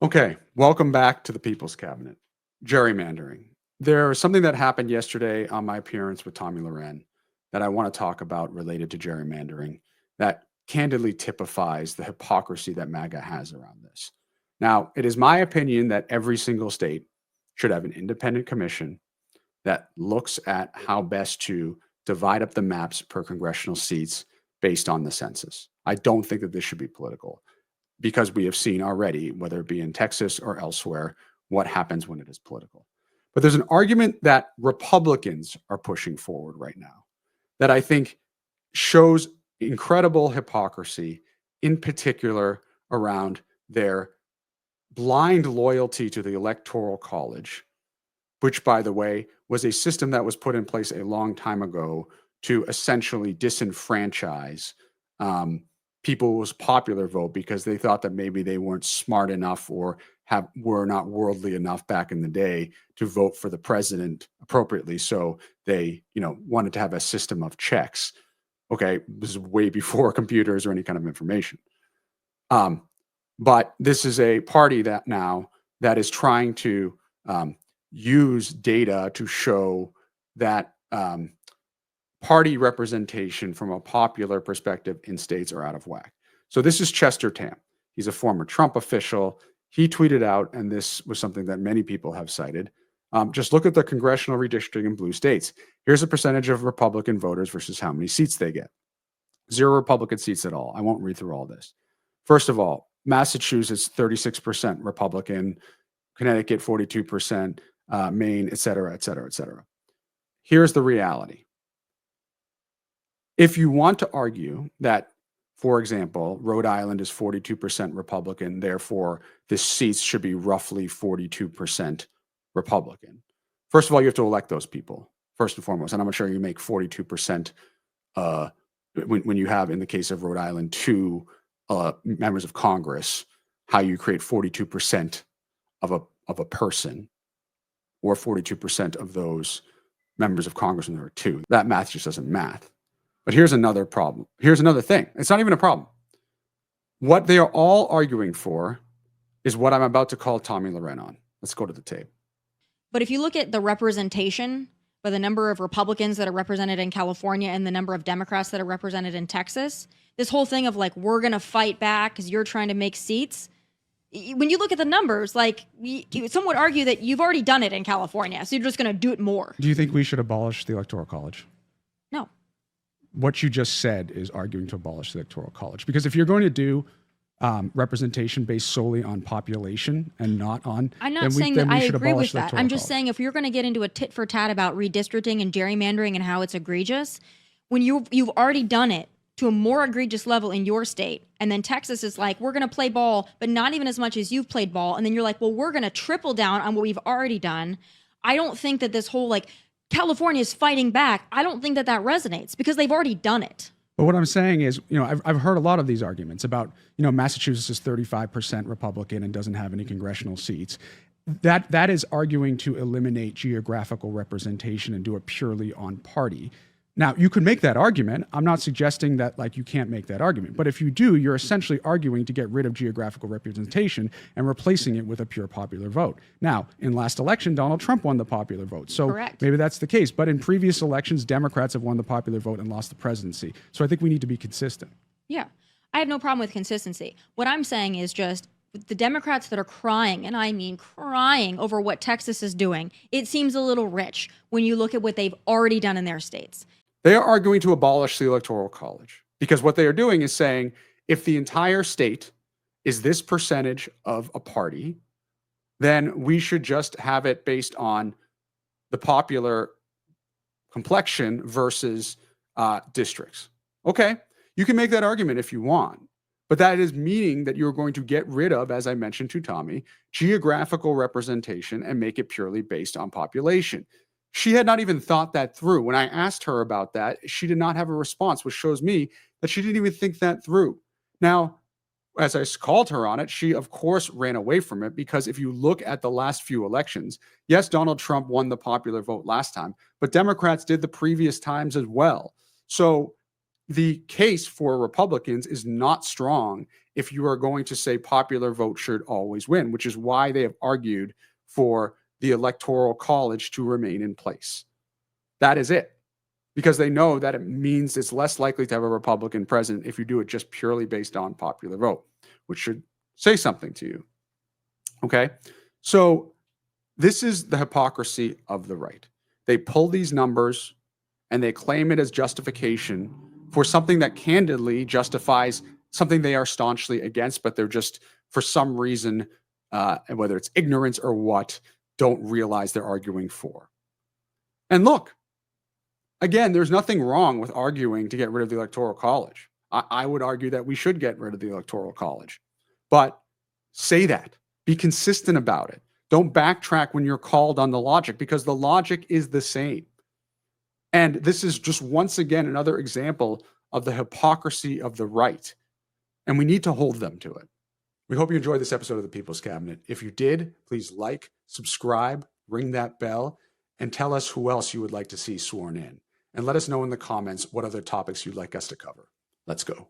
Okay, welcome back to the People's Cabinet. Gerrymandering. There's something that happened yesterday on my appearance with Tomi Lahren that I want to talk about related to gerrymandering that candidly typifies the hypocrisy that MAGA has around this. Now, it is my opinion that every single state should have an independent commission that looks at how best to divide up the maps per congressional seats based on the census. I don't think that this should be political because we have seen already, whether it be in Texas or elsewhere, what happens when it is political. But there's an argument that Republicans are pushing forward right now that I think shows incredible hypocrisy, in particular around their blind loyalty to the Electoral College, which, by the way, was a system that was put in place a long time ago to essentially disenfranchise people's popular vote because they thought that maybe they weren't smart enough or were not worldly enough back in the day to vote for the president appropriately. So they, wanted to have a system of checks. Okay, this is way before computers or any kind of information. But this is a party that now that is trying to use data to show that party representation from a popular perspective in states are out of whack. So this is Chester Tam. He's a former Trump official. He tweeted out, and this was something that many people have cited, just look at the congressional redistricting in blue states. Here's a percentage of Republican voters versus how many seats they get. 0 Republican seats at all. I won't read through all this. First of all, Massachusetts, 36% Republican, Connecticut, 42%, Maine, et cetera, et cetera, et cetera. Here's the reality. If you want to argue that, for example, Rhode Island is 42% Republican, therefore the seats should be roughly 42% Republican. First of all, you have to elect those people, first and foremost. And I'm not sure you make 42% when you have, in the case of Rhode Island, 2 members of Congress, how you create 42% of a person or 42% of those members of Congress when there are 2. That math just doesn't math. But here's another problem. Here's another thing. It's not even a problem. What they are all arguing for is what I'm about to call Tomi Lahren on. Let's go to the tape. But if you look at the representation by the number of Republicans that are represented in California and the number of Democrats that are represented in Texas, this whole thing of like, we're going to fight back because you're trying to make seats. When you look at the numbers, like some would argue that you've already done it in California, so you're just going to do it more. Do you think we should abolish the Electoral College? No. What you just said is arguing to abolish the Electoral College. Because if you're going to do representation based solely on population and not on... I'm not saying that I agree with that. I'm just saying if you're going to get into a tit for tat about redistricting and gerrymandering and how it's egregious, when you've already done it to a more egregious level in your state, and then Texas is like, we're going to play ball, but not even as much as you've played ball, and then you're like, well, we're going to triple down on what we've already done. I don't think that this whole like... California is fighting back. I don't think that resonates because they've already done it. But what I'm saying is, I've heard a lot of these arguments about, Massachusetts is 35% Republican and doesn't have any congressional seats. That is arguing to eliminate geographical representation and do it purely on party. Now, you could make that argument. I'm not suggesting that you can't make that argument. But if you do, you're essentially arguing to get rid of geographical representation and replacing it with a pure popular vote. Now, in last election, Donald Trump won the popular vote. So Correct. Maybe that's the case. But in previous elections, Democrats have won the popular vote and lost the presidency. So I think we need to be consistent. Yeah, I have no problem with consistency. What I'm saying is just the Democrats that are crying, and I mean crying over what Texas is doing, it seems a little rich when you look at what they've already done in their states. They are arguing to abolish the Electoral College because what they are doing is saying if the entire state is this percentage of a party, then we should just have it based on the popular complexion versus districts. Okay, you can make that argument if you want, but that is meaning that you're going to get rid of, as I mentioned to Tomi, geographical representation and make it purely based on population. She had not even thought that through. When I asked her about that, she did not have a response, which shows me that she didn't even think that through. Now, as I called her on it, she, of course, ran away from it because if you look at the last few elections, yes, Donald Trump won the popular vote last time, but Democrats did the previous times as well. So the case for Republicans is not strong if you are going to say popular vote should always win, which is why they have argued for the Electoral College to remain in place. That is it. Because they know that it means it's less likely to have a Republican president if you do it just purely based on popular vote, which should say something to you. Okay? So this is the hypocrisy of the right. They pull these numbers and they claim it as justification for something that candidly justifies something they are staunchly against, but they're just, for some reason, whether it's ignorance or what, don't realize they're arguing for. And look, again, there's nothing wrong with arguing to get rid of the Electoral College. I would argue that we should get rid of the Electoral College. But say that. Be consistent about it. Don't backtrack when you're called on the logic, because the logic is the same. And this is just once again another example of the hypocrisy of the right. And we need to hold them to it. We hope you enjoyed this episode of the People's Cabinet. If you did, please like, subscribe, ring that bell, and tell us who else you would like to see sworn in. And let us know in the comments what other topics you'd like us to cover. Let's go.